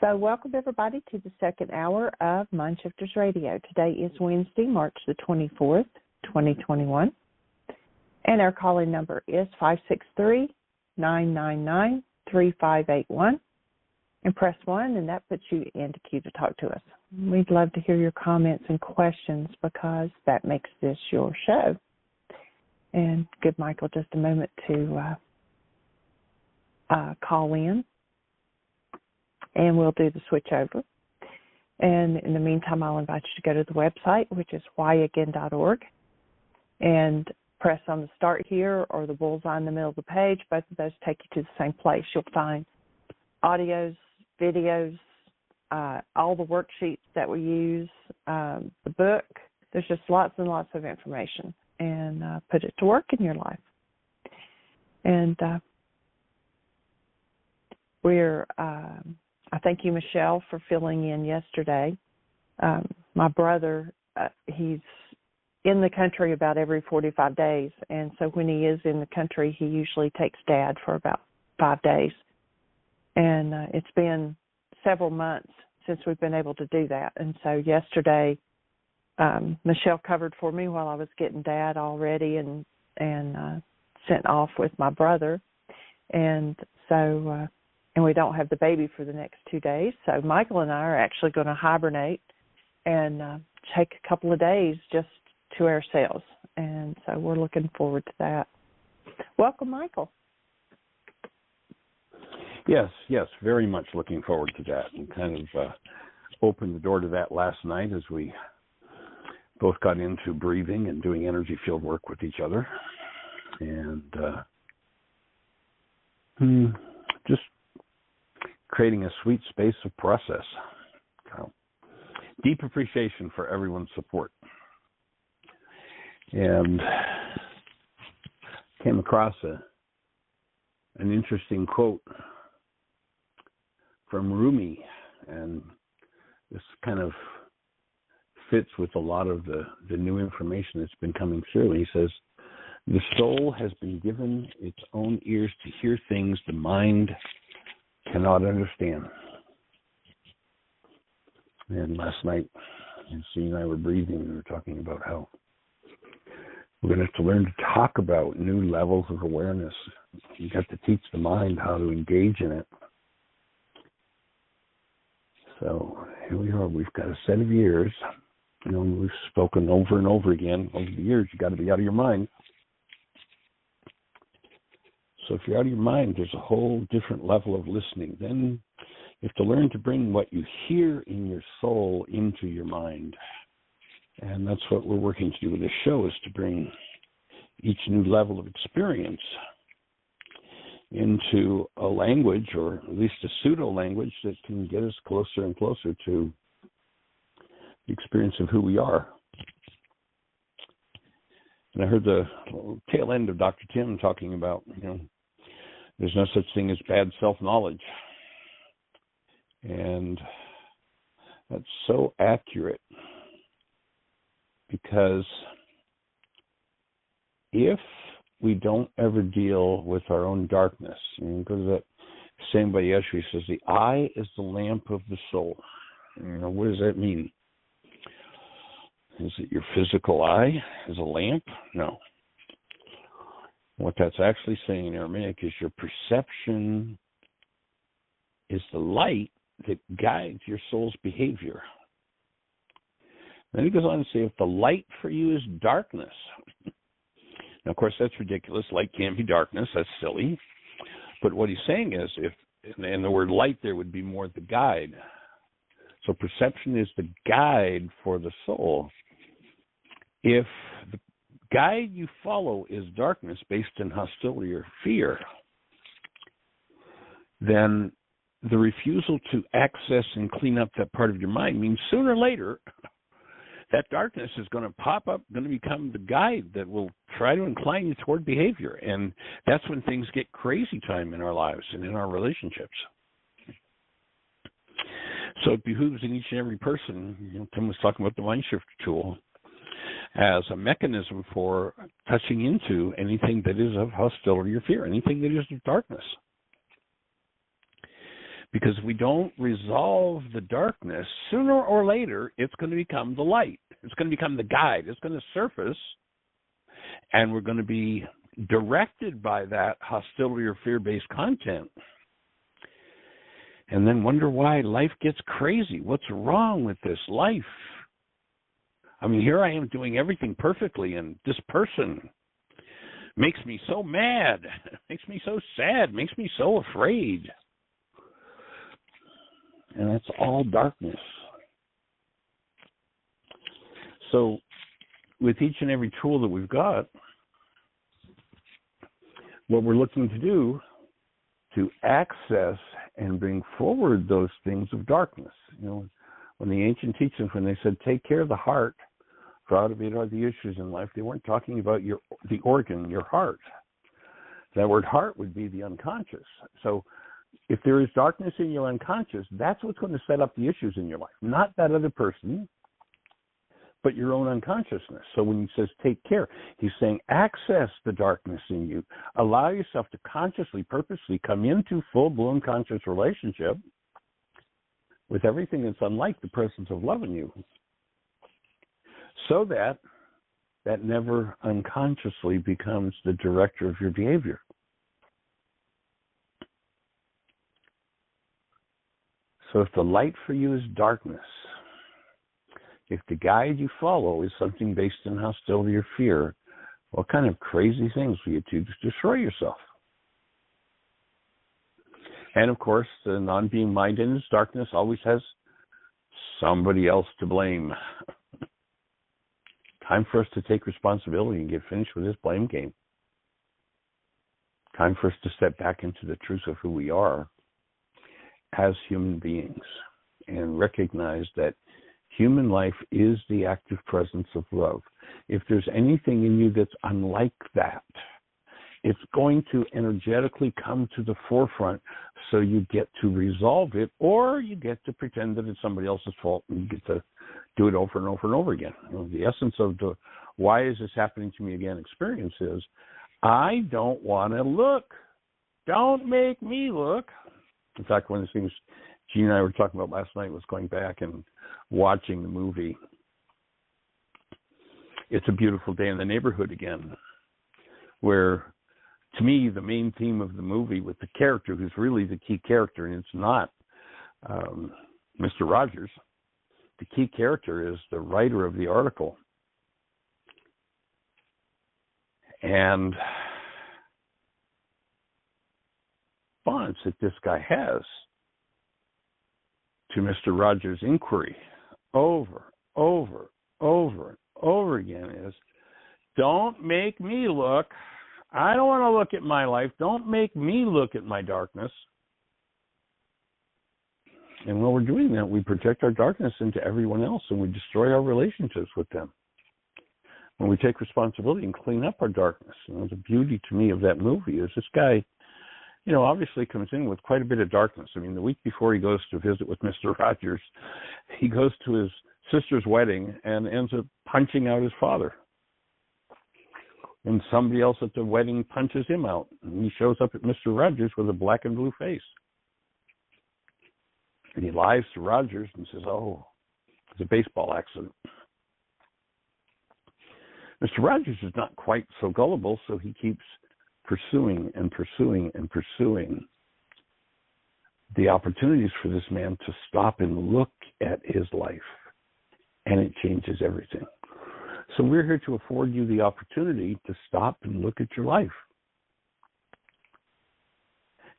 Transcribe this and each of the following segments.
So welcome everybody to the second hour of Mind Shifters Radio. Today is Wednesday, March the 24th, 2021. And our calling number is 563-999-3581. And press 1, and that puts you into queue to talk to us. We'd love to hear your comments and questions because that makes this your show. And give Michael just a moment to call in, and we'll do the switch over. And in the meantime, I'll invite you to go to the website, which is whyagain.org, and press on the Start Here or the bullseye in the middle of the page. Both of those take you to the same place. You'll find audios, videos, all the worksheets that we use, the book. There's just lots and lots of information, and put it to work in your life. And I thank you, Michelle, for filling in yesterday. My brother, he's in the country about every 45 days, and so when he is in the country, he usually takes Dad for about 5 days. And it's been several months since we've been able to do that. And so yesterday, Michelle covered for me while I was getting Dad all ready and sent off with my brother. And so, and we don't have the baby for the next 2 days. So Michael and I are actually going to hibernate and take a couple of days just to ourselves. And so we're looking forward to that. Welcome, Michael. Yes, very much looking forward to that, and kind of opened the door to that last night as we both got into breathing and doing energy field work with each other, and just creating a sweet space of process. Deep appreciation for everyone's support. And came across an interesting quote from Rumi, and this kind of fits with a lot of the new information that's been coming through. He says, the soul has been given its own ears to hear things the mind cannot understand. And last night, Sue and I were breathing, we were talking about how we're going to have to learn to talk about new levels of awareness. You have to teach the mind how to engage in it. So here we are. We've got a set of years. You know, we've spoken over and over again over the years. You got to be out of your mind. So if you're out of your mind, there's a whole different level of listening. Then you have to learn to bring what you hear in your soul into your mind. And that's what we're working to do with this show, is to bring each new level of experience into a language, or at least a pseudo-language, that can get us closer and closer to the experience of who we are. And I heard the tail end of Dr. Tim talking about, there's no such thing as bad self-knowledge. And that's so accurate, because if we don't ever deal with our own darkness, go to that same by Yeshua, says the eye is the lamp of the soul. What does that mean? Is it your physical eye is a lamp? No. What that's actually saying in Aramaic is your perception is the light that guides your soul's behavior. Then he goes on to say, if the light for you is darkness. Now, of course, that's ridiculous. Light can't be darkness. That's silly. But what he's saying is, and the word light there would be more the guide. So perception is the guide for the soul. If the guide you follow is darkness based in hostility or fear, then the refusal to access and clean up that part of your mind means sooner or later that darkness is going to pop up, going to become the guide that will try to incline you toward behavior. And that's when things get crazy time in our lives and in our relationships. So it behooves in each and every person, Tim was talking about the Mind Shifter tool, as a mechanism for touching into anything that is of hostility or fear, anything that is of darkness. Because if we don't resolve the darkness, sooner or later, it's going to become the light. It's going to become the guide. It's going to surface, and we're going to be directed by that hostility or fear-based content. And then wonder why life gets crazy. What's wrong with this life? I mean, here I am doing everything perfectly, and this person makes me so mad, makes me so sad, makes me so afraid. And that's all darkness. So with each and every tool that we've got, what we're looking to do to access and bring forward those things of darkness. You know, when the ancient teachings, when they said, take care of the heart, for out of it are the issues in life, they weren't talking about the organ, your heart. That word heart would be the unconscious. So if there is darkness in your unconscious, that's what's going to set up the issues in your life. Not that other person, but your own unconsciousness. So when he says take care, he's saying access the darkness in you. Allow yourself to consciously, purposely come into full-blown conscious relationship with everything that's unlike the presence of love in you. So that never unconsciously becomes the director of your behavior. So if the light for you is darkness, if the guide you follow is something based in hostility or fear, what kind of crazy things will you do to destroy yourself? And of course, the non-being mind in its darkness always has somebody else to blame. Time for us to take responsibility and get finished with this blame game. Time for us to step back into the truth of who we are as human beings and recognize that human life is the active presence of love. If there's anything in you that's unlike that, it's going to energetically come to the forefront, so you get to resolve it, or you get to pretend that it's somebody else's fault and you get to do it over and over and over again. You know, the essence of the why is this happening to me again experience is, I don't want to look. Don't make me look. In fact, one of the things Gene and I were talking about last night was going back and watching the movie It's a Beautiful Day in the Neighborhood again, where, to me, the main theme of the movie with the character who's really the key character, and it's not Mr. Rogers. The key character is the writer of the article. And response that this guy has to Mr. Rogers' inquiry over again is, don't make me look. I don't want to look at my life. Don't make me look at my darkness. And when we're doing that, we project our darkness into everyone else, and we destroy our relationships with them. When we take responsibility and clean up our darkness, the beauty to me of that movie is this guy, obviously comes in with quite a bit of darkness. I mean, the week before he goes to visit with Mr. Rogers, he goes to his sister's wedding and ends up punching out his father. And somebody else at the wedding punches him out. And he shows up at Mr. Rogers with a black and blue face. And he lies to Rogers and says, oh, it's a baseball accident. Mr. Rogers is not quite so gullible, so he keeps pursuing the opportunities for this man to stop and look at his life. And it changes everything. So we're here to afford you the opportunity to stop and look at your life,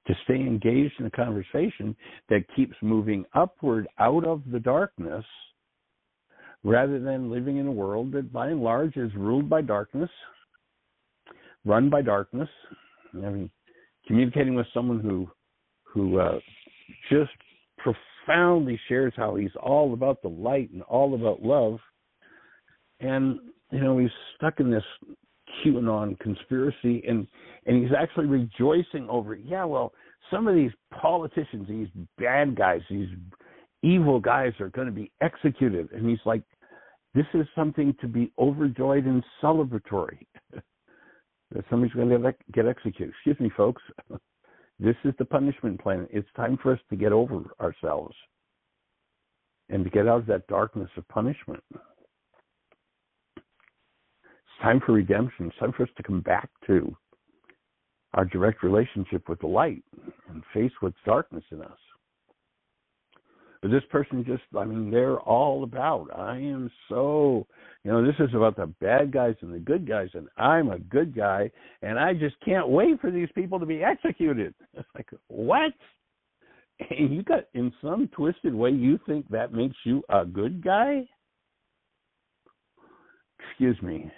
to stay engaged in a conversation that keeps moving upward out of the darkness, rather than living in a world that by and large is ruled by darkness, run by darkness. I mean, communicating with someone who just profoundly shares how he's all about the light and all about love, and he's stuck in this QAnon conspiracy, and he's actually rejoicing over it. Yeah, well, some of these politicians, these bad guys, these evil guys are going to be executed, and he's like, this is something to be overjoyed and celebratory. That somebody's going to get executed. Excuse me, folks. This is the punishment planet. It's time for us to get over ourselves and to get out of that darkness of punishment. It's time for redemption. It's time for us to come back to our direct relationship with the light and face what's darkness in us. But this person just, they're all about, I am so, this is about the bad guys and the good guys, and I'm a good guy, and I just can't wait for these people to be executed. It's like, what? And you got, in some twisted way, you think that makes you a good guy? Excuse me.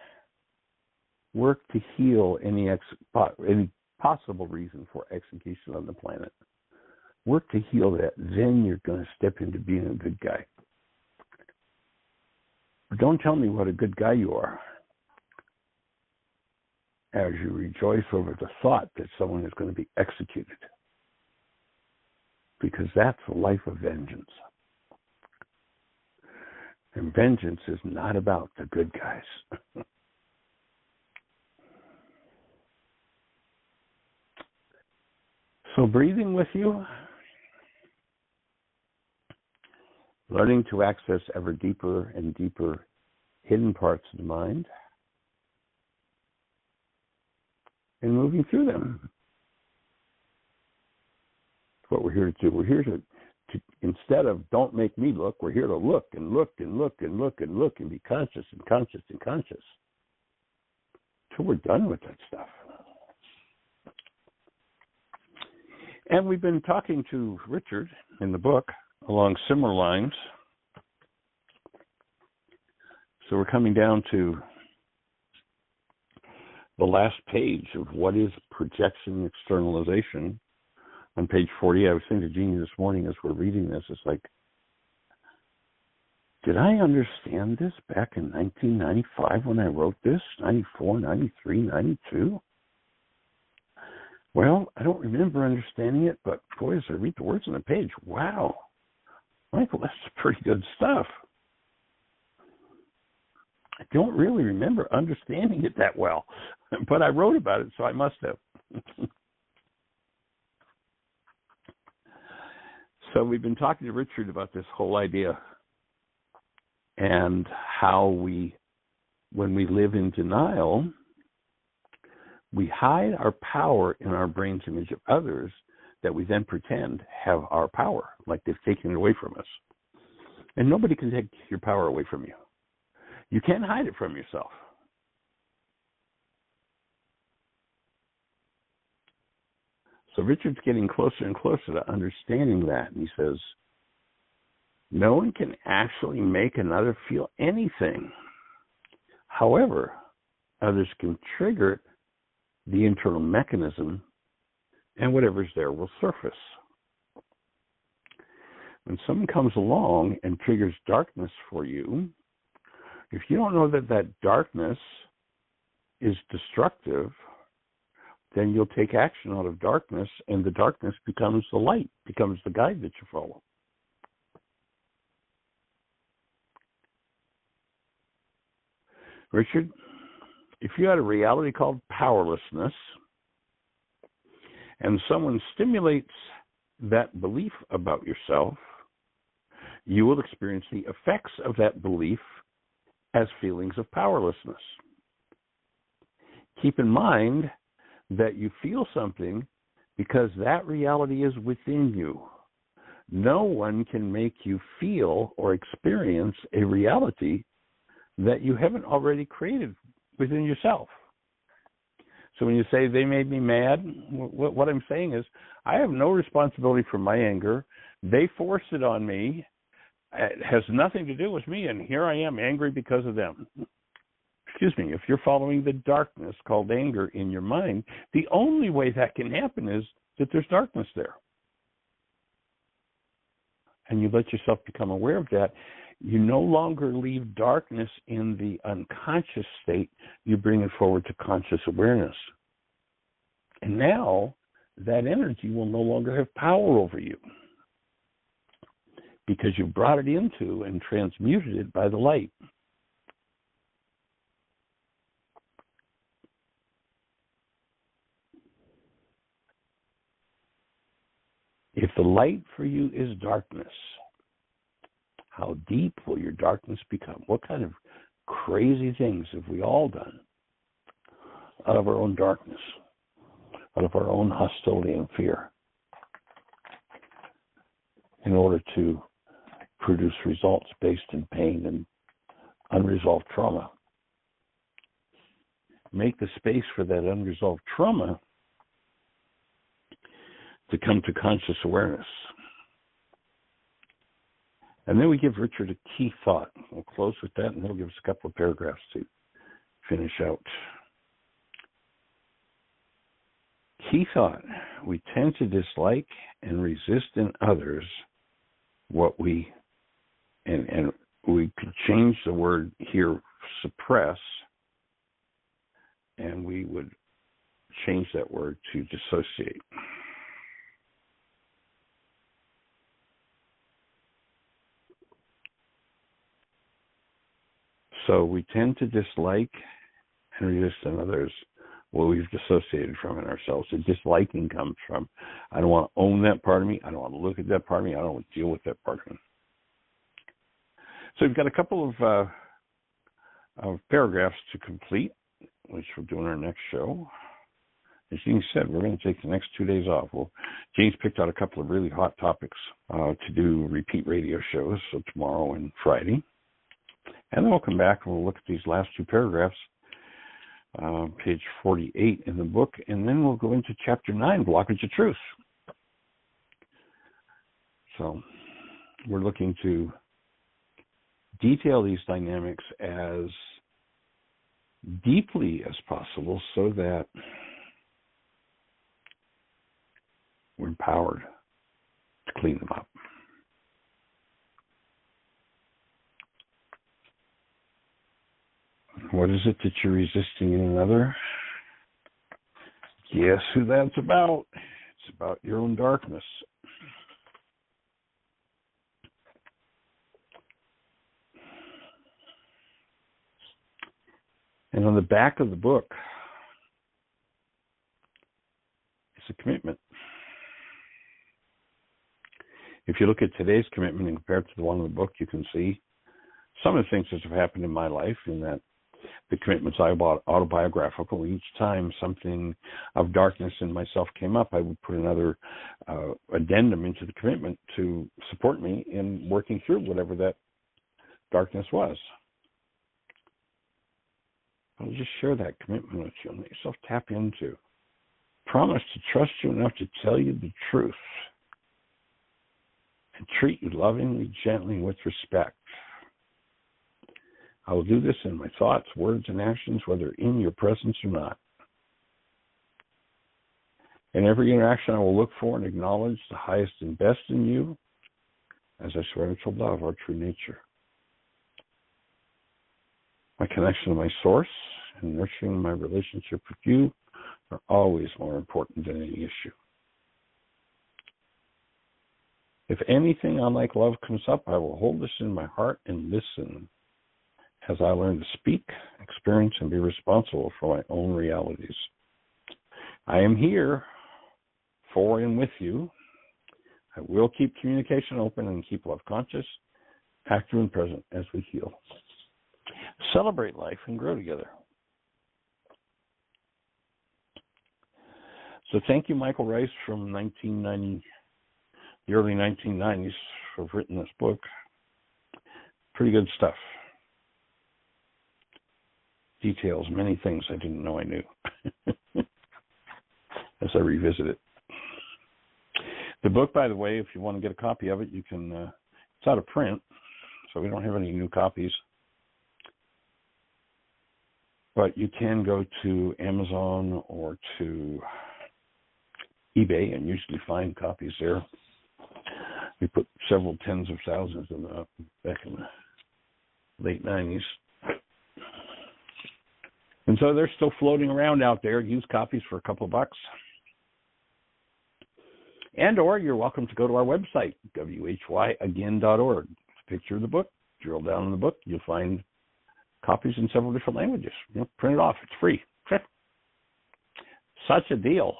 Work to heal any possible reason for execution on the planet. Work to heal that. Then you're going to step into being a good guy. But don't tell me what a good guy you are as you rejoice over the thought that someone is going to be executed. Because that's a life of vengeance. And vengeance is not about the good guys. So breathing with you, learning to access ever deeper and deeper hidden parts of the mind, and moving through them. That's what we're here to do. We're here to instead of don't make me look, we're here to look and look and look and look and look and be conscious and conscious and conscious till we're done with that stuff. And we've been talking to Richard in the book along similar lines. So we're coming down to the last page of what is projection externalization on page 40. I was saying to Jeannie this morning as we're reading this, it's like, did I understand this back in 1995 when I wrote this? 94, 93, 92? Well, I don't remember understanding it, but boy, as I read the words on the page, wow, Michael, that's pretty good stuff. I don't really remember understanding it that well, but I wrote about it, so I must have. So we've been talking to Richard about this whole idea and how when we live in denial, we hide our power in our brain's image of others that we then pretend have our power, like they've taken it away from us. And nobody can take your power away from you. You can't hide it from yourself. So Richard's getting closer and closer to understanding that. And he says, no one can actually make another feel anything. However, others can trigger the internal mechanism, and whatever's there will surface. When someone comes along and triggers darkness for you, if you don't know that that darkness is destructive, then you'll take action out of darkness, and the darkness becomes the light, becomes the guide that you follow. Richard, if you had a reality called powerlessness, and someone stimulates that belief about yourself, you will experience the effects of that belief as feelings of powerlessness. Keep in mind that you feel something because that reality is within you. No one can make you feel or experience a reality that you haven't already created within yourself. So when you say they made me mad, what I'm saying is I have no responsibility for my anger. They forced it on me. It has nothing to do with me, and here I am angry because of them. Excuse me, if you're following the darkness called anger in your mind, the only way that can happen is that there's darkness there. And you let yourself become aware of that. You no longer leave darkness in the unconscious state. You bring it forward to conscious awareness. And now that energy will no longer have power over you because you brought it into and transmuted it by the light. light for you is darkness. How deep will your darkness become? What kind of crazy things have we all done out of our own darkness, out of our own hostility and fear, in order to produce results based in pain and unresolved trauma? Make the space for that unresolved trauma to come to conscious awareness. And then we give Richard a key thought. We'll close with that, and he'll give us a couple of paragraphs to finish out. Key thought: we tend to dislike and resist in others what we, and we could change the word here, suppress, and we would change that word to dissociate. So we tend to dislike and resist in others what we've dissociated from in ourselves. The disliking comes from, I don't want to own that part of me. I don't want to look at that part of me. I don't want to deal with that part of me. So we've got a couple of paragraphs to complete, which we'll do in our next show. As Jean said, we're going to take the next 2 days off. Well, Jean's picked out a couple of really hot topics to do repeat radio shows, so tomorrow and Friday. And then we'll come back and we'll look at these last two paragraphs, page 48 in the book, and then we'll go into chapter 9, Blockage of Truth. So we're looking to detail these dynamics as deeply as possible so that we're empowered to clean them up. What is it that you're resisting in another? Guess who that's about? It's about your own darkness. And on the back of the book is a commitment. If you look at today's commitment and compare it to the one in the book, you can see some of the things that have happened in my life, in that the commitments I bought autobiographical. Each time something of darkness in myself came up, I would put another addendum into the commitment to support me in working through whatever that darkness was. I'll just share that commitment with you and let yourself tap into. Promise to trust you enough to tell you the truth and treat you lovingly, gently, and with respect. I will do this in my thoughts, words, and actions, whether in your presence or not. In every interaction, I will look for and acknowledge the highest and best in you as I swear to love our true nature. My connection to my source and nurturing my relationship with you are always more important than any issue. If anything unlike love comes up, I will hold this in my heart and listen as I learn to speak, experience, and be responsible for my own realities. I am here for and with you. I will keep communication open and keep love conscious, active and present as we heal. Celebrate life and grow together. So thank you, Michael Ryce from the early 1990s, for written this book. Pretty good stuff. Details many things I didn't know I knew as I revisit it. The book, by the way, if you want to get a copy of it, you can, it's out of print, so we don't have any new copies. But you can go to Amazon or to eBay and usually find copies there. We put several tens of thousands of them up back in the late 90s. And so they're still floating around out there, used copies for a couple of bucks. And or you're welcome to go to our website, whyagain.org. Picture of the book, drill down in the book, you'll find copies in several different languages. Print it off, it's free. Such a deal.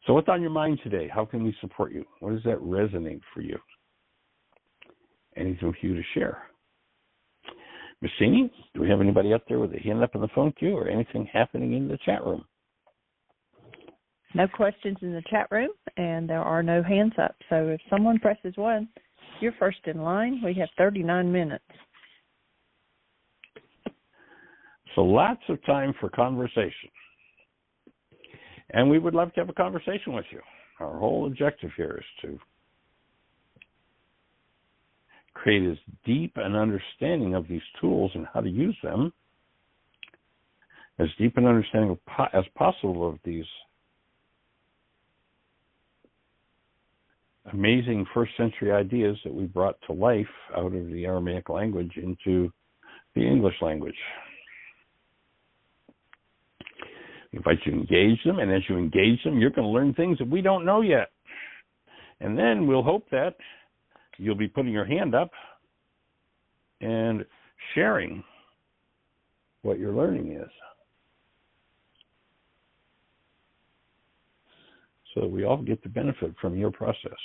So what's on your mind today? How can we support you? What does that resonate for you? Anything for you to share? Miss Jeannie, do we have anybody up there with a hand up in the phone queue or anything happening in the chat room? No questions in the chat room, and there are no hands up. So if someone presses 1, you're first in line. We have 39 minutes. So lots of time for conversation. And we would love to have a conversation with you. Our whole objective here is to create as deep an understanding of these tools and how to use them, as deep an understanding as possible of these amazing first century ideas that we brought to life out of the Aramaic language into the English language. We invite you to engage them, and as you engage them, you're going to learn things that we don't know yet. And then we'll hope that you'll be putting your hand up and sharing what your learning is, so that we all get to benefit from your process.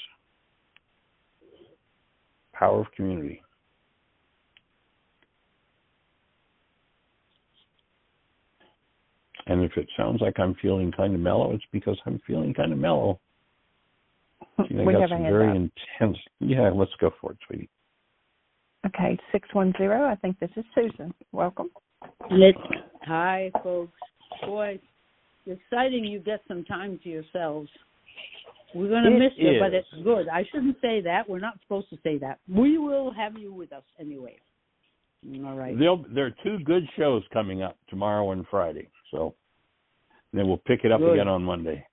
Power of community. And if it sounds like I'm feeling kind of mellow, it's because I'm feeling kind of mellow. We got have some a hand very up. intense. Yeah, let's go for it, sweetie. Okay, 610. I think this is Susan. Welcome. Hi, folks. Boy, it's exciting you get some time to yourselves. We're going to miss you, but it's good. I shouldn't say that. We're not supposed to say that. We will have you with us anyway. All right. There are 2 good shows coming up tomorrow and Friday, so then we'll pick it up again on Monday.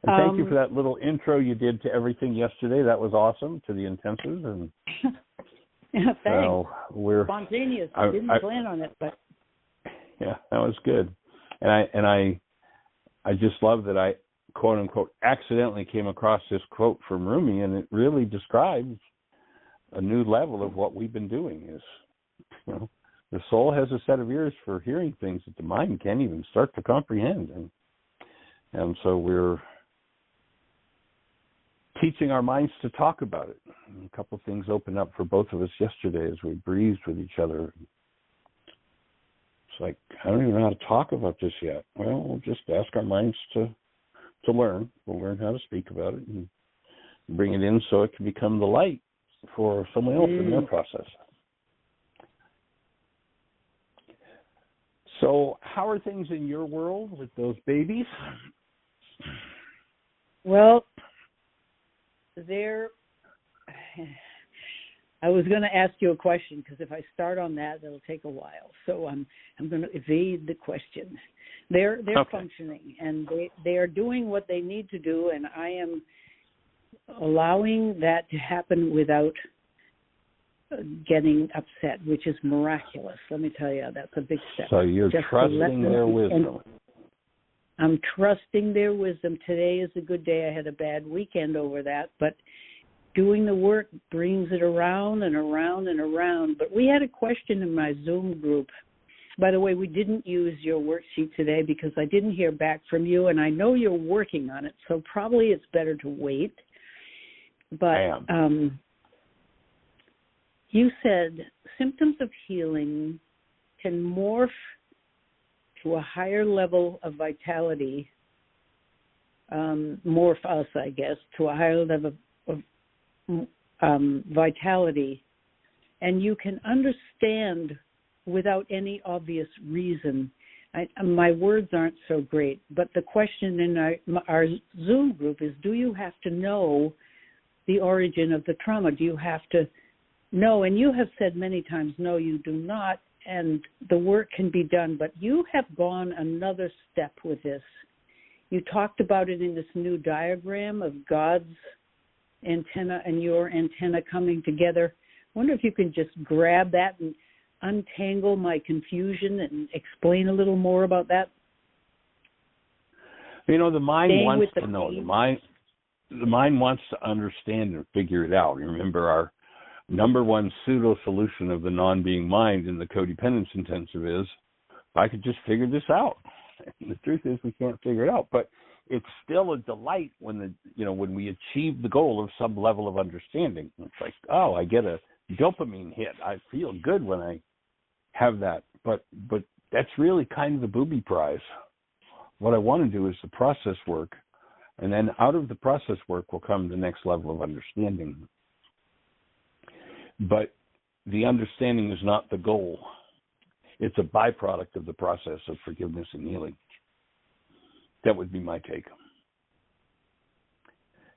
And thank you for that little intro you did to everything yesterday. That was awesome, to the intensives. And thanks. So we're spontaneous. I didn't plan on it, but yeah, that was good. And I just love that I, quote unquote, accidentally came across this quote from Rumi, and it really describes a new level of what we've been doing. Is, you know, the soul has a set of ears for hearing things that the mind can't even start to comprehend, and so we're teaching our minds to talk about it. And a couple of things opened up for both of us yesterday as we breathed with each other. It's like, I don't even know how to talk about this yet. Well, we'll just ask our minds to learn. We'll learn how to speak about it and bring it in so it can become the light for someone else in their process. So how are things in your world with those babies? Well, I was going to ask you a question, because if I start on that, it'll take a while. So I'm going to evade the question. They're okay. Functioning, and they are doing what they need to do, and I am allowing that to happen without getting upset, which is miraculous. Let me tell you, that's a big step. So you're trusting their wisdom. I'm trusting their wisdom. Today is a good day. I had a bad weekend over that, but doing the work brings it around and around and around. But we had a question in my Zoom group. By the way, we didn't use your worksheet today because I didn't hear back from you, and I know you're working on it, so probably it's better to wait. But you said symptoms of healing can morph to a higher level of vitality, morph us, I guess, to a higher level of vitality, and you can understand without any obvious reason. My words aren't so great, but the question in our Zoom group is, do you have to know the origin of the trauma? Do you have to know? And you have said many times, no, you do not, and the work can be done, but you have gone another step with this. You talked about it in this new diagram of God's antenna and your antenna coming together. I wonder if you can just grab that and untangle my confusion and explain a little more about that. You know, the mind wants to know. The mind wants to understand and figure it out. Remember, our number one pseudo-solution of the non-being mind in the codependence intensive is, if I could just figure this out. And the truth is we can't figure it out. But it's still a delight when when we achieve the goal of some level of understanding. It's like, oh, I get a dopamine hit. I feel good when I have that. But that's really kind of the booby prize. What I want to do is the process work, and then out of the process work will come the next level of understanding. But the understanding is not the goal. It's a byproduct of the process of forgiveness and healing. That would be my take.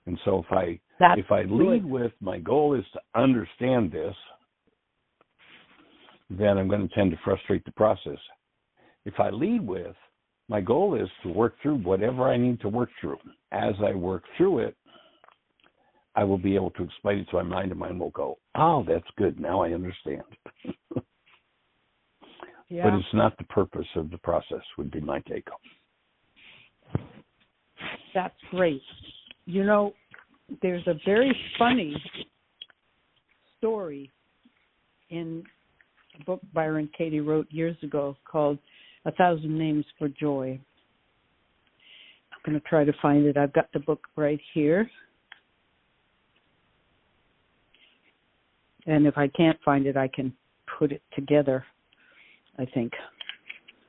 And so if I lead with my goal is to understand this, then I'm going to tend to frustrate the process. If I lead with my goal is to work through whatever I need to work through. As I work through it, I will be able to explain it to my mind, and mine will go, oh, that's good. Now I understand. Yeah. But it's not the purpose of the process, would be my take. That's great. There's a very funny story in a book Byron Katie wrote years ago called 1,000 Names for Joy. I'm going to try to find it. I've got the book right here. And if I can't find it, I can put it together, I think,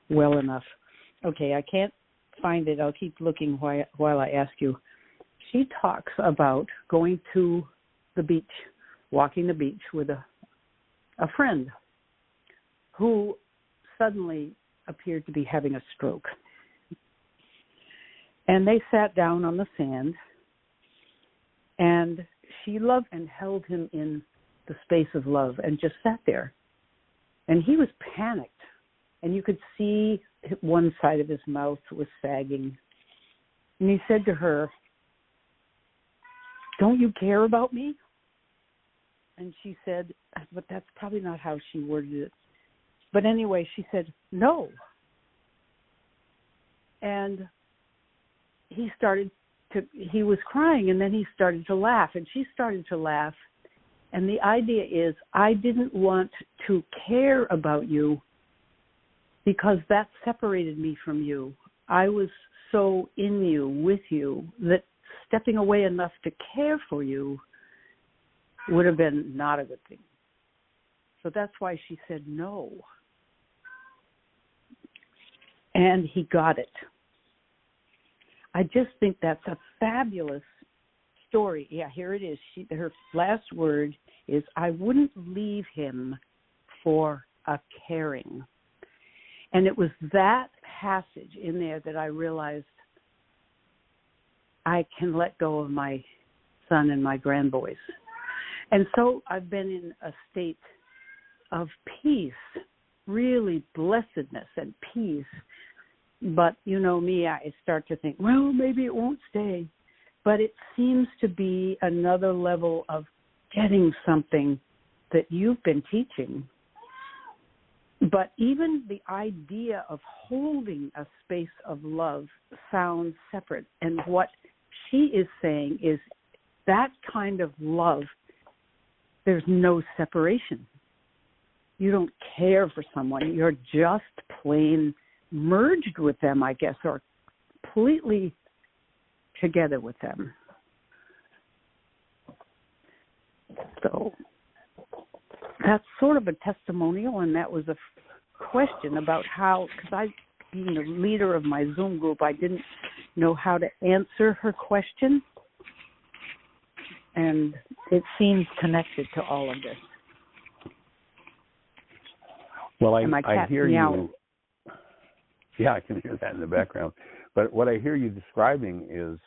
well enough. Okay, I can't find it. I'll keep looking while I ask you. She talks about going to the beach, walking the beach with a friend who suddenly appeared to be having a stroke. And they sat down on the sand, and she loved and held him in the space of love and just sat there. And he was panicked, and you could see one side of his mouth was sagging. And he said to her, "Don't you care about me?" And she said, but that's probably not how she worded it. But anyway, she said, "No." And he was crying, and then he started to laugh, and she started to laugh. And the idea is, I didn't want to care about you because that separated me from you. I was so in you, with you, that stepping away enough to care for you would have been not a good thing. So that's why she said no. And he got it. I just think that's a fabulous story. Yeah, here it is. Her last word is, I wouldn't leave him for a caring. And it was that passage in there that I realized I can let go of my son and my grandboys. And so I've been in a state of peace, really blessedness and peace. But you know me, I start to think, well, maybe it won't stay. But it seems to be another level of getting something that you've been teaching. But even the idea of holding a space of love sounds separate. And what she is saying is that kind of love, there's no separation. You don't care for someone. You're just plain merged with them, I guess, or completely together with them. So that's sort of a testimonial, and that was a question about how, because being the leader of my Zoom group, I didn't know how to answer her question, and it seems connected to all of this. Well, I hear you. Yeah, I can hear that in the background. But what I hear you describing is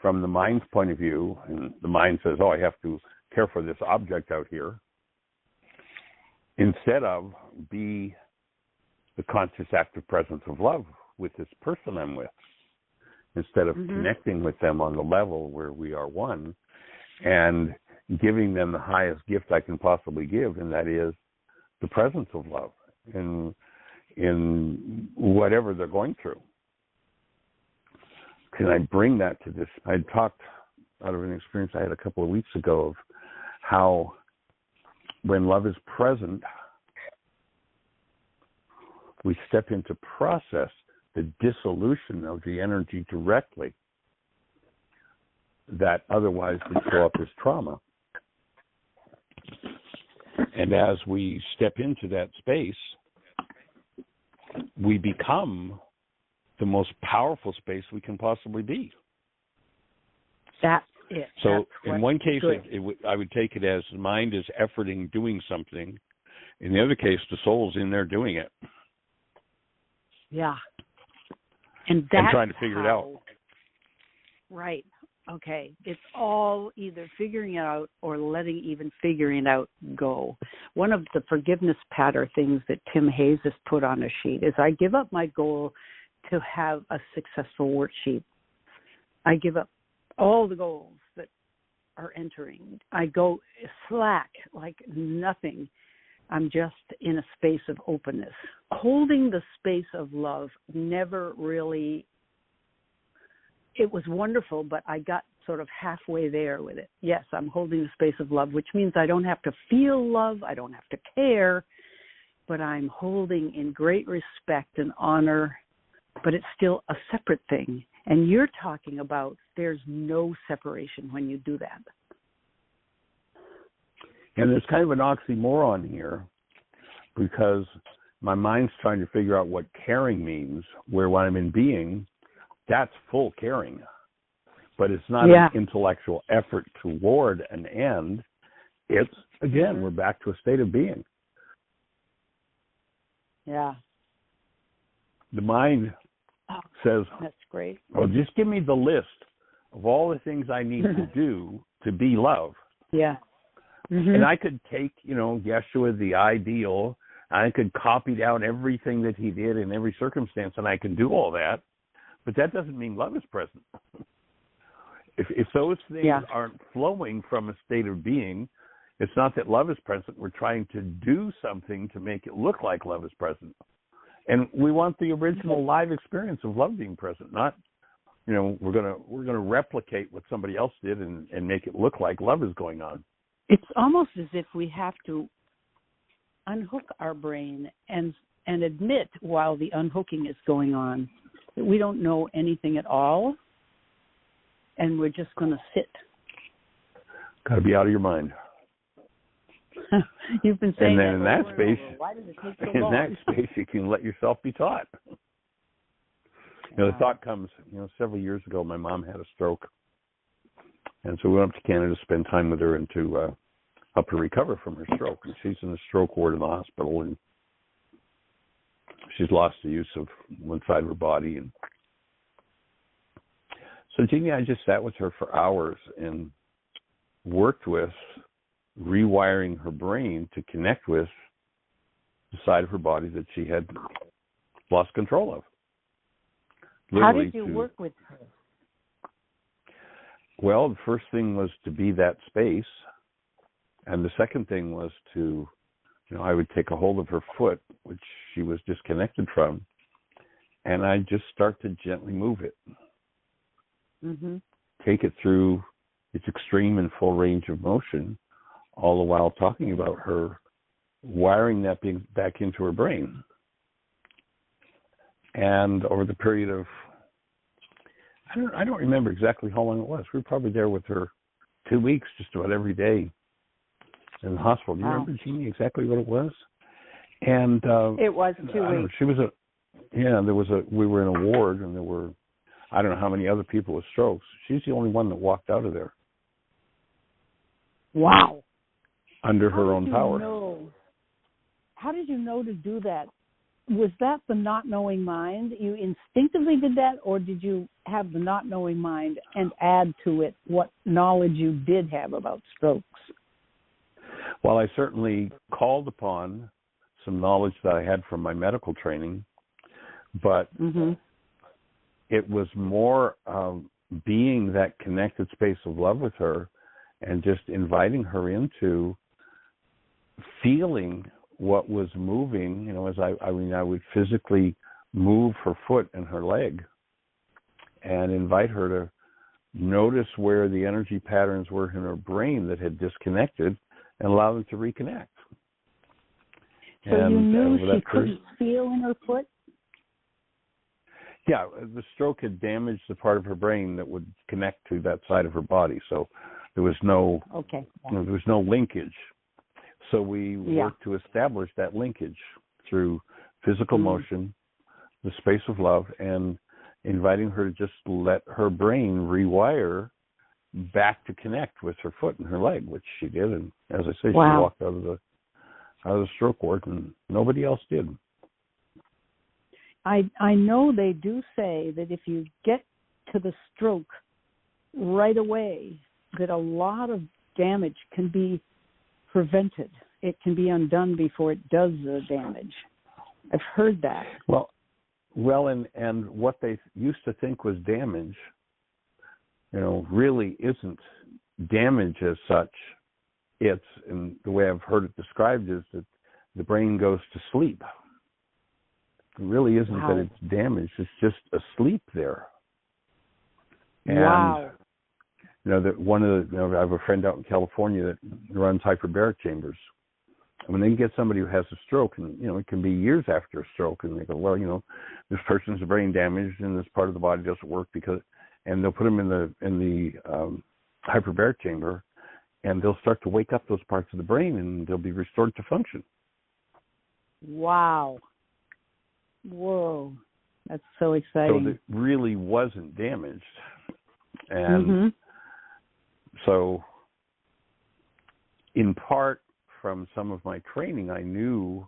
from the mind's point of view, and the mind says, oh, I have to care for this object out here, instead of be the conscious active presence of love with this person I'm with, instead of connecting with them on the level where we are one and giving them the highest gift I can possibly give, and that is the presence of love in whatever they're going through. Can I bring that to this? I talked out of an experience I had a couple of weeks ago of how when love is present, we step into process the dissolution of the energy directly that otherwise would show up as trauma. And as we step into that space, we become the most powerful space we can possibly be. That's it. So in one case, I would take it as the mind is efforting doing something. In the other case, the soul's in there doing it. Yeah. And that's trying to figure it out. Right. Okay. It's all either figuring it out or letting even figuring it out go. One of the forgiveness pattern things that Tim Hayes has put on a sheet is I give up my goal to have a successful worksheet. I give up all the goals that are entering. I go slack like nothing. I'm just in a space of openness. Holding the space of love never really, it was wonderful, but I got sort of halfway there with it. Yes, I'm holding the space of love, which means I don't have to feel love, I don't have to care, but I'm holding in great respect and honor, but it's still a separate thing. And you're talking about there's no separation when you do that. And there's kind of an oxymoron here because my mind's trying to figure out what caring means, where when I'm in being, that's full caring. But it's not an intellectual effort toward an end. It's, again, we're back to a state of being. Yeah. The mind says, that's great. Well, just give me the list of all the things I need to do to be love. Yeah. Mm-hmm. And I could take, Yeshua, the ideal, I could copy down everything that he did in every circumstance, and I can do all that. But that doesn't mean love is present. If those things aren't flowing from a state of being, it's not that love is present. We're trying to do something to make it look like love is present. And we want the original live experience of love being present, not, we're gonna replicate what somebody else did and make it look like love is going on. It's almost as if we have to unhook our brain and admit while the unhooking is going on that we don't know anything at all, and we're just going to sit. Got to be out of your mind. You've been saying and then that in that space, why does it take so long? In that space, you can let yourself be taught. The thought comes, several years ago, my mom had a stroke. And so we went up to Canada to spend time with her and to help her recover from her stroke. And she's in the stroke ward in the hospital, and she's lost the use of one side of her body. And so Jeannie, I just sat with her for hours and worked with rewiring her brain to connect with the side of her body that she had lost control of. How did you work with her? Well, the first thing was to be that space. And the second thing was to, I would take a hold of her foot, which she was disconnected from, and I'd just start to gently move it. Mm-hmm. Take it through its extreme and full range of motion, all the while talking about her wiring that being back into her brain. And over the period of, I don't remember exactly how long it was. We were probably there with her 2 weeks, just about every day in the hospital. Do you remember, Jeannie, exactly what it was? And it was 2 weeks. She was we were in a ward, and there were, I don't know how many other people with strokes. She's the only one that walked out of there. Wow. Under her own power. How did you know to do that? Was that the not knowing mind? You instinctively did that, or did you have the not knowing mind and add to it what knowledge you did have about strokes? Well, I certainly called upon some knowledge that I had from my medical training, but it was more being that connected space of love with her and just inviting her into feeling what was moving, as I would physically move her foot and her leg and invite her to notice where the energy patterns were in her brain that had disconnected and allow them to reconnect. So you knew she couldn't feel in her foot? Yeah, the stroke had damaged the part of her brain that would connect to that side of her body. So there was no there was no linkage. So we worked to establish that linkage through physical motion, the space of love, and inviting her to just let her brain rewire back to connect with her foot and her leg, which she did. And as I say, she walked out of the stroke ward, and nobody else did. I know they do say that if you get to the stroke right away, that a lot of damage can be prevented. It can be undone before it does the damage. I've heard that. Well, and what they used to think was damage, really isn't damage as such. It's, and the way I've heard it described is that the brain goes to sleep. It really isn't that it's damaged. It's just asleep there. And, that one of the, I have a friend out in California that runs hyperbaric chambers. And when they get somebody who has a stroke, and, it can be years after a stroke, and they go, well, this person's brain damaged and this part of the body doesn't work and they'll put them in the hyperbaric chamber, and they'll start to wake up those parts of the brain, and they'll be restored to function. Wow. Whoa. That's so exciting. So it really wasn't damaged. And so in part from some of my training, I knew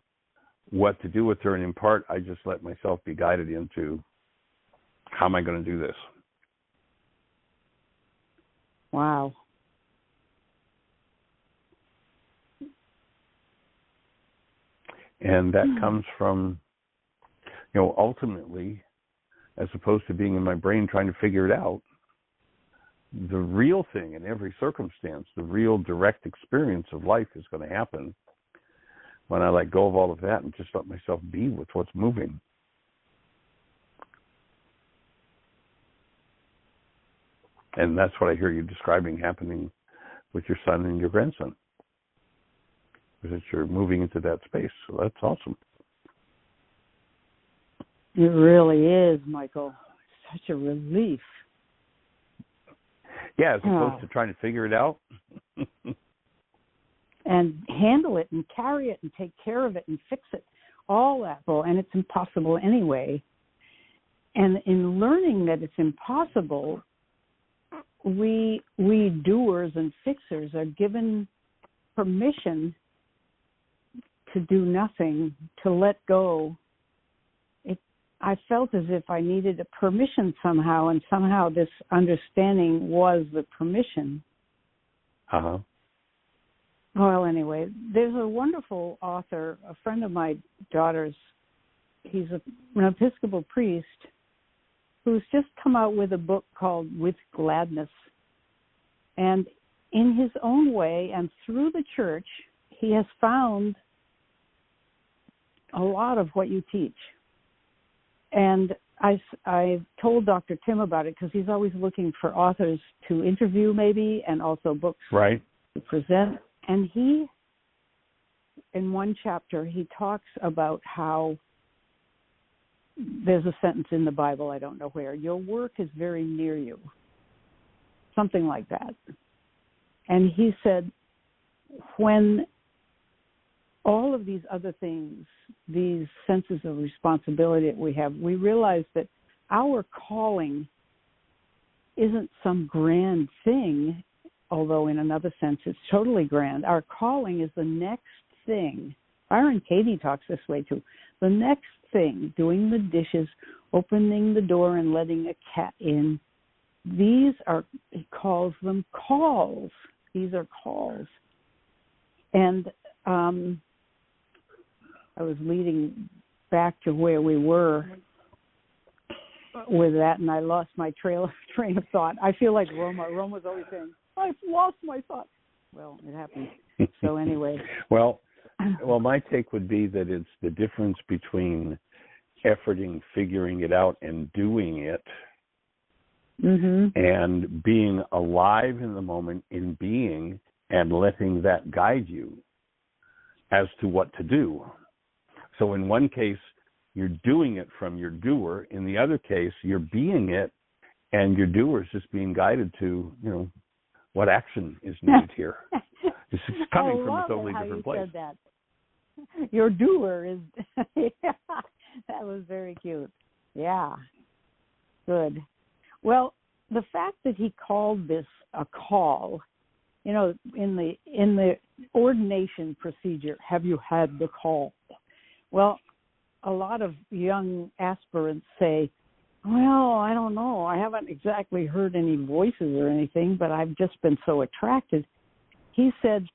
what to do with her, and in part I just let myself be guided into how am I going to do this. Wow. And that comes from, ultimately, as opposed to being in my brain trying to figure it out, the real thing in every circumstance, the real direct experience of life is going to happen when I let go of all of that and just let myself be with what's moving. And that's what I hear you describing happening with your son and your grandson, is that you're moving into that space. So that's awesome. It really is, Michael. Such a relief. Yeah, as opposed to trying to figure it out. And handle it and carry it and take care of it and fix it. All that. And it's impossible anyway. And in learning that it's impossible, we doers and fixers are given permission to do nothing, to let go. I felt as if I needed a permission somehow, and somehow this understanding was the permission. Well, anyway, there's a wonderful author, a friend of my daughter's. He's an Episcopal priest who's just come out with a book called With Gladness. And in his own way and through the church, he has found a lot of what you teach. And I told Dr. Tim about it because he's always looking for authors to interview maybe, and also books to present. And he, in one chapter, he talks about how there's a sentence in the Bible, I don't know where, your work is very near you. Something like that. And he said, when all of these other things, these senses of responsibility that we have, we realize that our calling isn't some grand thing, although in another sense it's totally grand. Our calling is the next thing. Byron Katie talks this way too. The next thing, doing the dishes, opening the door and letting a cat in. These are, he calls them calls. These are calls. And I was leading back to where we were with that, and I lost my train of thought. I feel like Roma. Roma's always saying, I've lost my thought. Well, it happens. So anyway. Well, my take would be that it's the difference between efforting, figuring it out, and doing it, and being alive in the moment, in being, and letting that guide you as to what to do. So in one case, you're doing it from your doer. In the other case, you're being it, and your doer is just being guided to, what action is needed here. It's coming from a totally different place. Said that. Your doer is, that was very cute. Yeah, good. Well, the fact that he called this a call, in the ordination procedure, have you had the call? Well, a lot of young aspirants say, well, I don't know. I haven't exactly heard any voices or anything, but I've just been so attracted. He said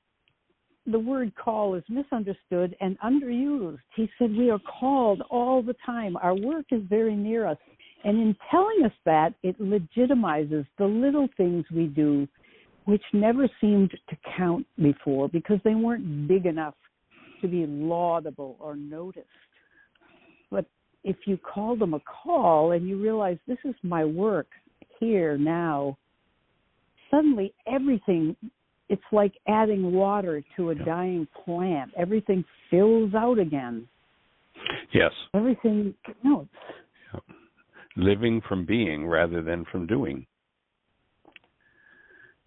the word call is misunderstood and underused. He said we are called all the time. Our work is very near us. And in telling us that, it legitimizes the little things we do, which never seemed to count before because they weren't big enough to be laudable or noticed. But if you call them a call and you realize this is my work here now, suddenly everything, it's like adding water to a dying plant. Everything fills out again. Yes. Everything counts. Yep. Living from being rather than from doing.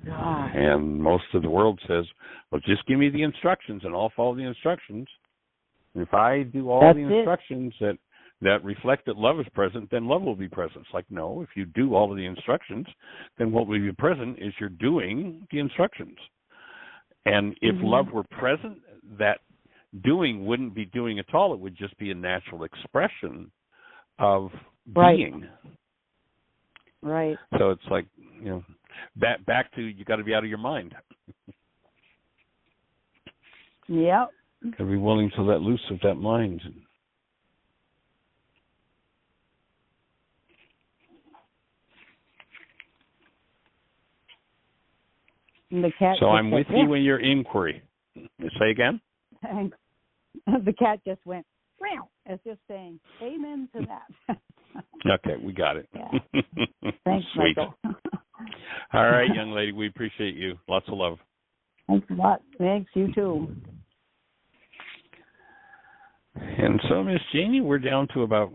God. And most of the world says, well, just give me the instructions and I'll follow the instructions. And if I do all the instructions that reflect that love is present, then love will be present. It's like, no, if you do all of the instructions, then what will be present is you're doing the instructions. And if love were present, that doing wouldn't be doing at all. It would just be a natural expression of being. Right. So it's like, back to you got to be out of your mind. Yep. Got to be willing to let loose of that mind. The cat. So I'm with you in your inquiry. Say again? The cat just went, meow, as just saying, amen to that. Okay, we got it. Yeah. Thanks, Sweet. Michael. All right, young lady, we appreciate you. Lots of love. Thanks a lot. Thanks, you too. And so, Miss Janie, we're down to about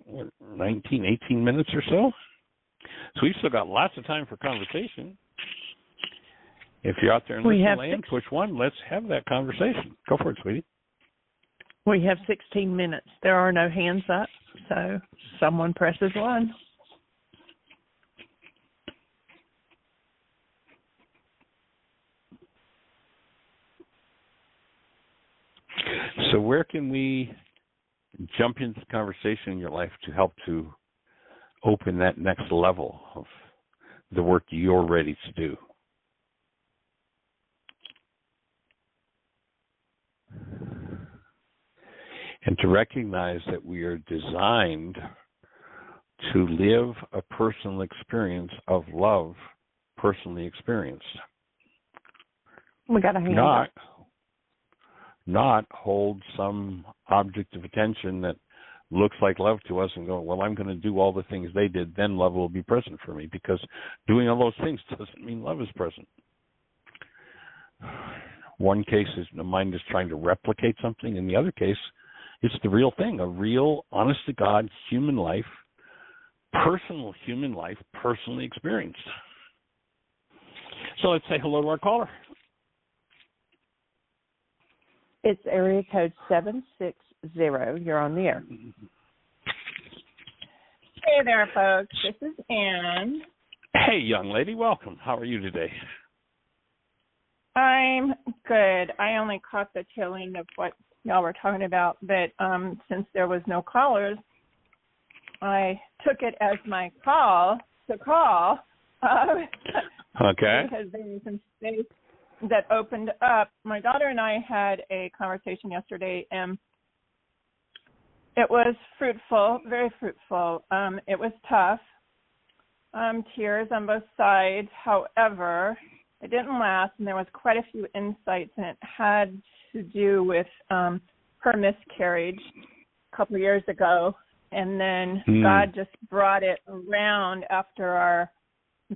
19, 18 minutes or so. So we've still got lots of time for conversation. If you're out there in listening land, push one. Let's have that conversation. Go for it, sweetie. We have 16 minutes. There are no hands up, so someone presses one. So where can we jump into the conversation in your life to help to open that next level of the work you're ready to do? And to recognize that we are designed to live a personal experience of love, personally experienced. We got a hand up. Not hold some object of attention that looks like love to us and go, well, I'm going to do all the things they did, then love will be present for me, because doing all those things doesn't mean love is present. One case is the mind is trying to replicate something. In the other case, it's the real thing, a real, honest-to-God human life, personal human life, personally experienced. So let's say hello to our caller. It's area code 760. You're on the air. Hey there, folks. This is Ann. Hey, young lady. Welcome. How are you today? I'm good. I only caught the tail end of what y'all were talking about, but since there was no callers, I took it as my call to call. Okay. Because there was some space that opened up. My daughter and I had a conversation yesterday, and it was fruitful, very fruitful. It was tough, tears on both sides. However, it didn't last, and there was quite a few insights, and it had to do with her miscarriage a couple of years ago, and then God just brought it around after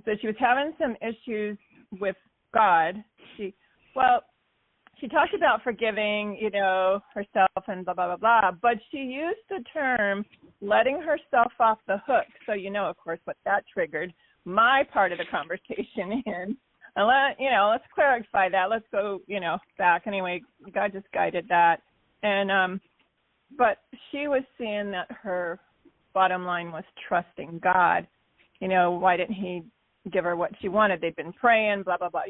so she was having some issues with God. She she talked about forgiving, herself and blah, blah, blah, blah, but she used the term letting herself off the hook. So, of course, what that triggered my part of the conversation in. And let's clarify that. Let's go, back. Anyway, God just guided that. And, but she was seeing that her bottom line was trusting God. Why didn't he give her what she wanted? They'd been praying, blah, blah, blah.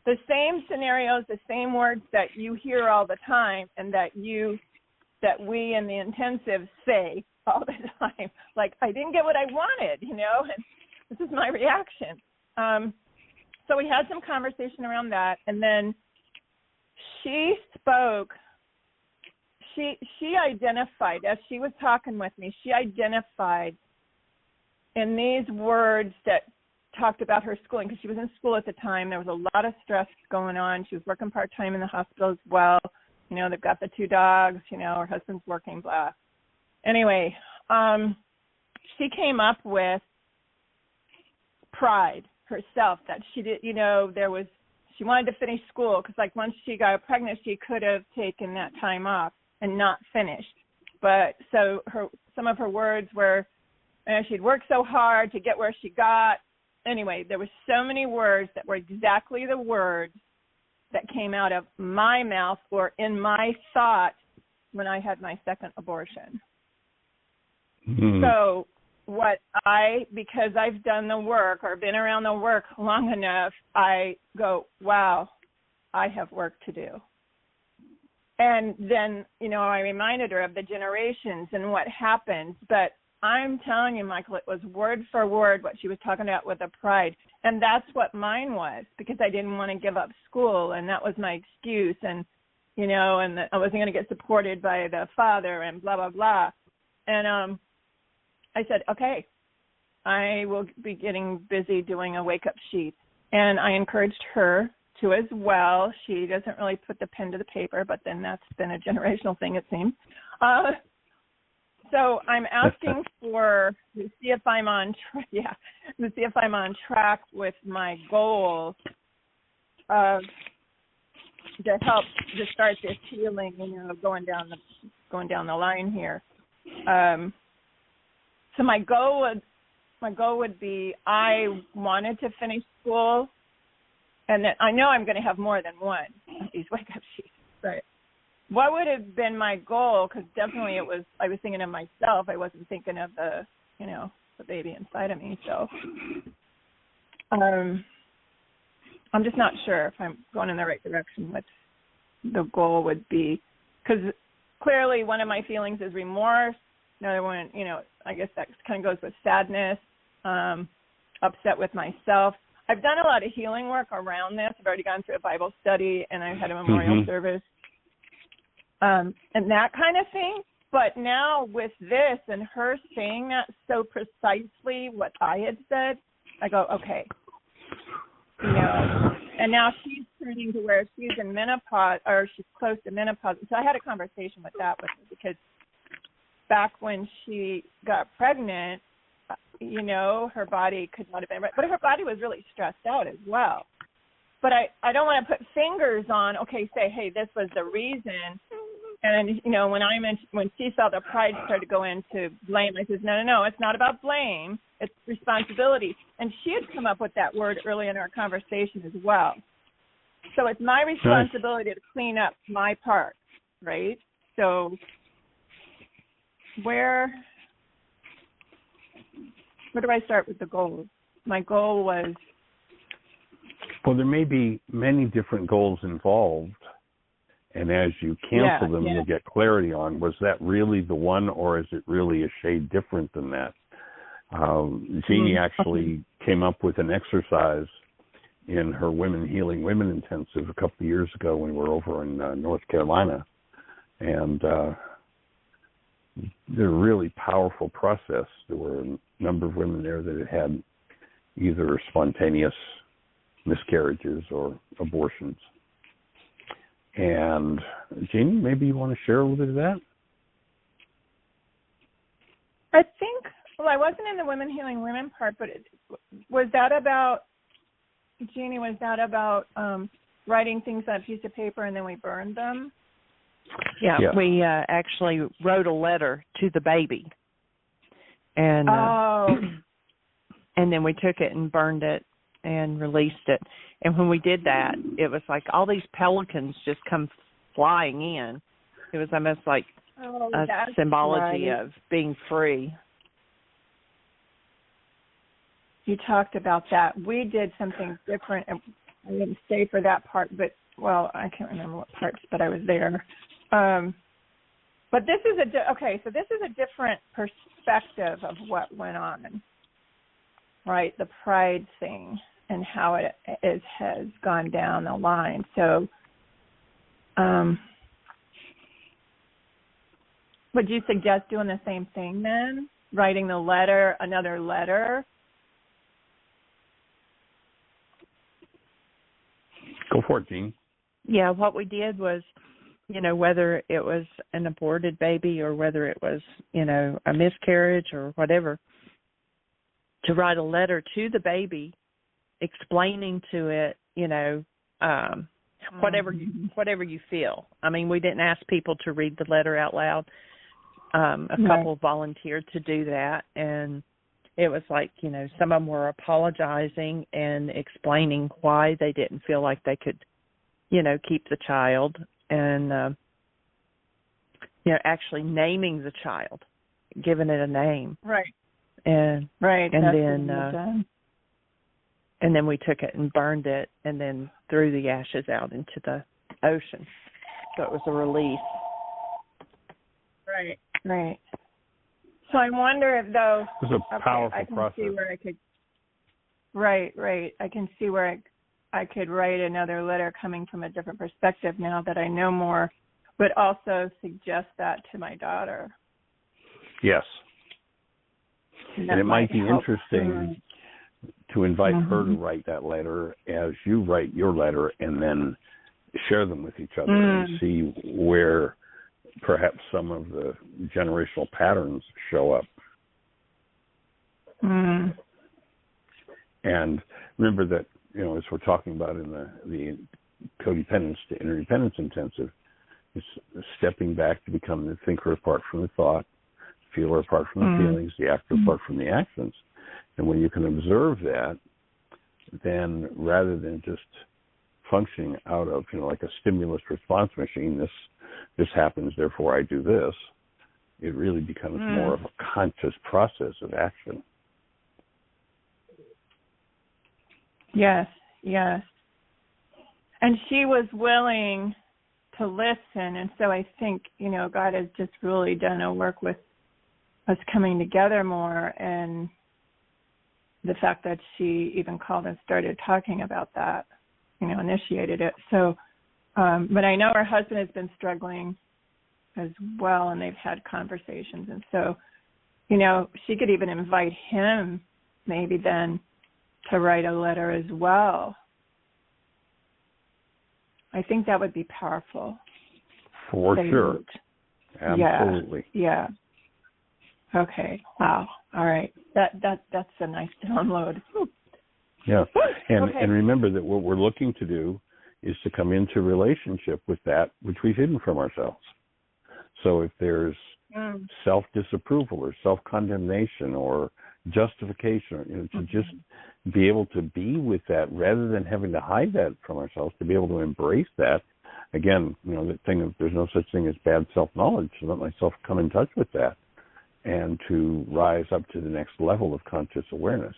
The same scenarios, the same words that you hear all the time and that we in the intensive say all the time. Like, I didn't get what I wanted, and this is my reaction. So we had some conversation around that, and then she spoke. She identified, as she was talking with me, she identified in these words that talked about her schooling, because she was in school at the time. There was a lot of stress going on. She was working part-time in the hospital as well. They've got the 2 dogs, her husband's working, blah. Anyway, she came up with pride herself, that she did, she wanted to finish school, because like once she got pregnant, she could have taken that time off and not finished. But so some of her words were, she'd worked so hard to get where she got. Anyway, there were so many words that were exactly the words that came out of my mouth or in my thought when I had my second abortion. Mm-hmm. So because I've done the work or been around the work long enough, I go, wow, I have work to do. And then, I reminded her of the generations and what happens. But I'm telling you, Michael, it was word for word what she was talking about with the pride. And that's what mine was, because I didn't want to give up school, and that was my excuse. And, and I wasn't going to get supported by the father and blah, blah, blah. And I said, okay, I will be getting busy doing a wake-up sheet. And I encouraged her to as well. She doesn't really put the pen to the paper, but then that's been a generational thing, it seems. So I'm asking to see if I'm on track with my goal of to help to start this healing, going down the line here. So my goal would be, I wanted to finish school, and then I know I'm going to have more than one of these wake-up sheets. Right. What would have been my goal? Because definitely I was thinking of myself. I wasn't thinking of the baby inside of me. So I'm just not sure if I'm going in the right direction. What the goal would be, because clearly one of my feelings is remorse. Another one, I guess that kind of goes with sadness, upset with myself. I've done a lot of healing work around this. I've already gone through a Bible study, and I've had a memorial service. And that kind of thing. But now with this and her saying that so precisely what I had said, I go, okay. And now she's turning to where she's in menopause, or she's close to menopause. So I had a conversation with that with her, because back when she got pregnant, her body could not have been right. But her body was really stressed out as well. But I don't want to put fingers on, say, hey, this was the reason. And, when she saw the pride start to go into blame, I said, no, it's not about blame. It's responsibility. And she had come up with that word early in our conversation as well. So it's my responsibility to clean up my part, right? So where do I start with the goals? My goal was... Well, there may be many different goals involved. And as you cancel them, you'll get clarity on, was that really the one, or is it really a shade different than that? Jeannie actually came up with an exercise in her Women Healing Women Intensive a couple of years ago when we were over in North Carolina. And they're a really powerful process. There were a number of women there that had either spontaneous miscarriages or abortions. And Jeannie, maybe you want to share a little bit of that? I think, I wasn't in the Women Healing Women part, but was that about writing things on a piece of paper and then we burned them? Yeah, Yeah. we actually wrote a letter to the baby, and and then we took it and burned it and released it. And when we did that, it was like all these pelicans just come flying in. It was almost like a symbology of being free. You talked about that. We did something different, and I didn't stay for that part, but, well, I can't remember what parts, but I was there. But this is so this is a different perspective of what went on, right? The pride thing and how it has gone down the line. So, would you suggest doing the same thing then? Writing another letter? Go for it, Jean. Yeah, what we did was, whether it was an aborted baby or whether it was, a miscarriage or whatever, to write a letter to the baby explaining to it, whatever you feel. I mean, we didn't ask people to read the letter out loud. A couple volunteered to do that, and it was like, some of them were apologizing and explaining why they didn't feel like they could, keep the child, and, actually naming the child, giving it a name. Right. And then we took it and burned it and then threw the ashes out into the ocean. So it was a release. Right. So I wonder if, though, It was a powerful process. See where I could. Right. I can see where I could write another letter coming from a different perspective now that I know more, but also suggest that to my daughter. Yes. And it might be help. interesting to invite her to write that letter as you write your letter, and then share them with each other and see where perhaps some of the generational patterns show up. And remember that, as we're talking about in the codependence to interdependence intensive, it's stepping back to become the thinker apart from the thought, feeler apart from the feelings, the actor apart from the actions. And when you can observe that, then rather than just functioning out of, like a stimulus response machine, this happens, therefore I do this, it really becomes more of a conscious process of action. Yes. And she was willing to listen, and so I think, God has just really done a work with us coming together more, and the fact that she even called and started talking about that, initiated it. So, but I know her husband has been struggling as well, and they've had conversations, and so, she could even invite him maybe then to write a letter as well. I think that would be powerful. For sure. Absolutely. Yeah. Okay. Wow. All right. That's a nice download. Yeah. And remember that what we're looking to do is to come into relationship with that which we've hidden from ourselves. So if there's self-disapproval or self-condemnation or justification, to just be able to be with that rather than having to hide that from ourselves, to be able to embrace that. Again, the thing of there's no such thing as bad self-knowledge, to let myself come in touch with that and to rise up to the next level of conscious awareness.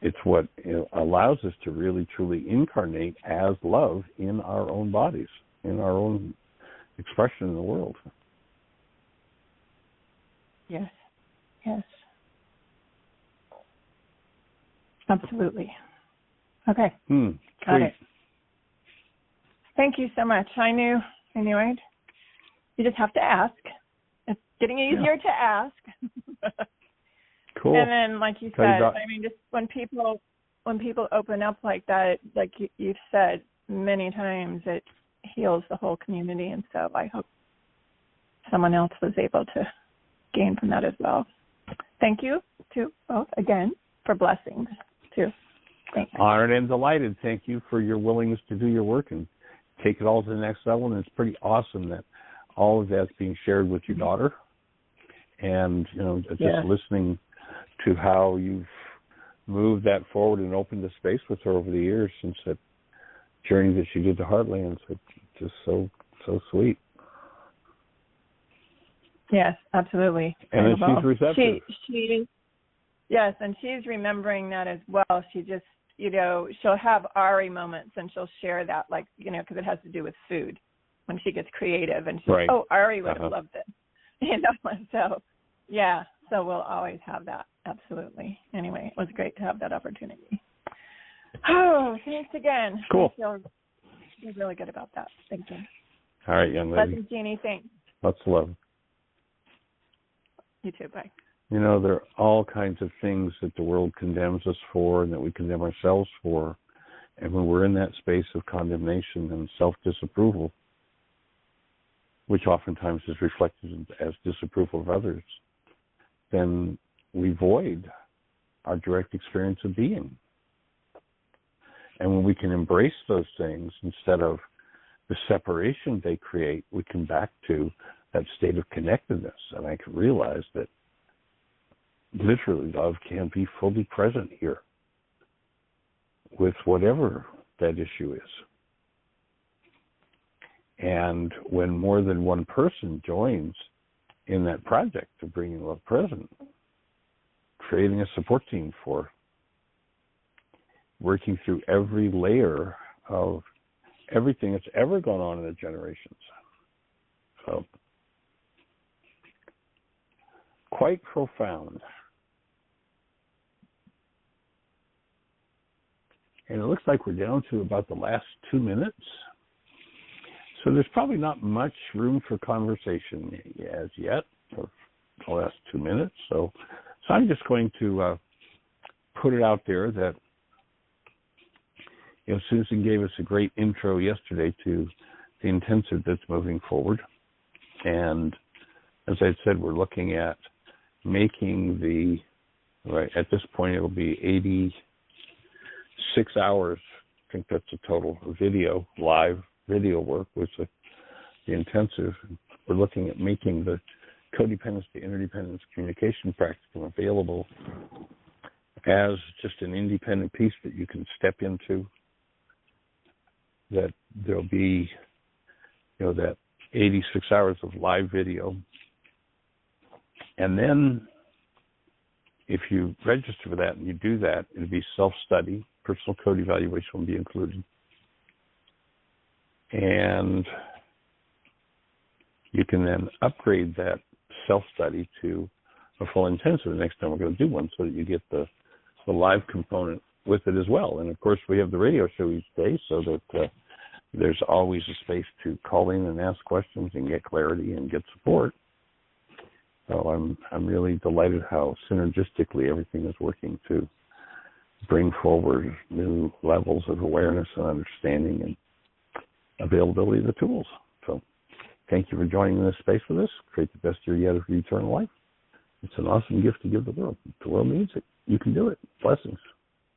It's what allows us to really, truly incarnate as love in our own bodies, in our own expression in the world. Yes. Absolutely. Okay. Got it. Thank you so much. I knew I'd. You just have to ask. It's getting easier to ask. Cool. And then, like you said, just when people open up like that, like you've said many times, it heals the whole community. And so I hope someone else was able to gain from that as well. Thank you to both again for blessings too. Thanks. Honored and delighted. Thank you for your willingness to do your work and take it all to the next level. And it's pretty awesome that all of that's being shared with your daughter. And, just listening to how you've moved that forward and opened the space with her over the years since that journey that she did to Heartlands. It's just so sweet. Yes, absolutely. And then she's receptive. Yes, and she's remembering that as well. She just, she'll have Ari moments and she'll share that, because it has to do with food when she gets creative. And she's, right. Oh, Ari would have loved it. So, yeah, so we'll always have that. Absolutely. Anyway, it was great to have that opportunity. Oh, thanks again. Cool. I feel really good about that. Thank you. All right, young lady. Blessings, Jeannie. Thanks. Lots of love. You too. Bye. There are all kinds of things that the world condemns us for and that we condemn ourselves for. And when we're in that space of condemnation and self-disapproval, which oftentimes is reflected as disapproval of others, then we void our direct experience of being. And when we can embrace those things instead of the separation they create, we come back to that state of connectedness. And I can realize that literally love can be fully present here with whatever that issue is. And when more than one person joins in that project of bringing love present, creating a support team for working through every layer of everything that's ever gone on in the generations. So, quite profound. And it looks like we're down to about the last 2 minutes. So there's probably not much room for conversation as yet for the last 2 minutes. So I'm just going to put it out there that Susan gave us a great intro yesterday to the intensive that's moving forward. And as I said, we're looking at making at this point it'll be 86 hours. I think that's a total of live video work with the intensive. We're looking at making the codependence to interdependence communication practicum available as just an independent piece that you can step into, that there'll be, that 86 hours of live video. And then if you register for that and you do that, it'll be self-study. Personal code evaluation will be included. And you can then upgrade that self-study to a full intensive the next time we're going to do one, so that you get the live component with it as well. And, of course, we have the radio show each day, so that there's always a space to call in and ask questions and get clarity and get support. So I'm really delighted how synergistically everything is working to bring forward new levels of awareness and understanding and availability of the tools. So thank you for joining this space with us. Create the best year yet of your eternal life. It's an awesome gift to give the world. The world needs it. You can do it. Blessings.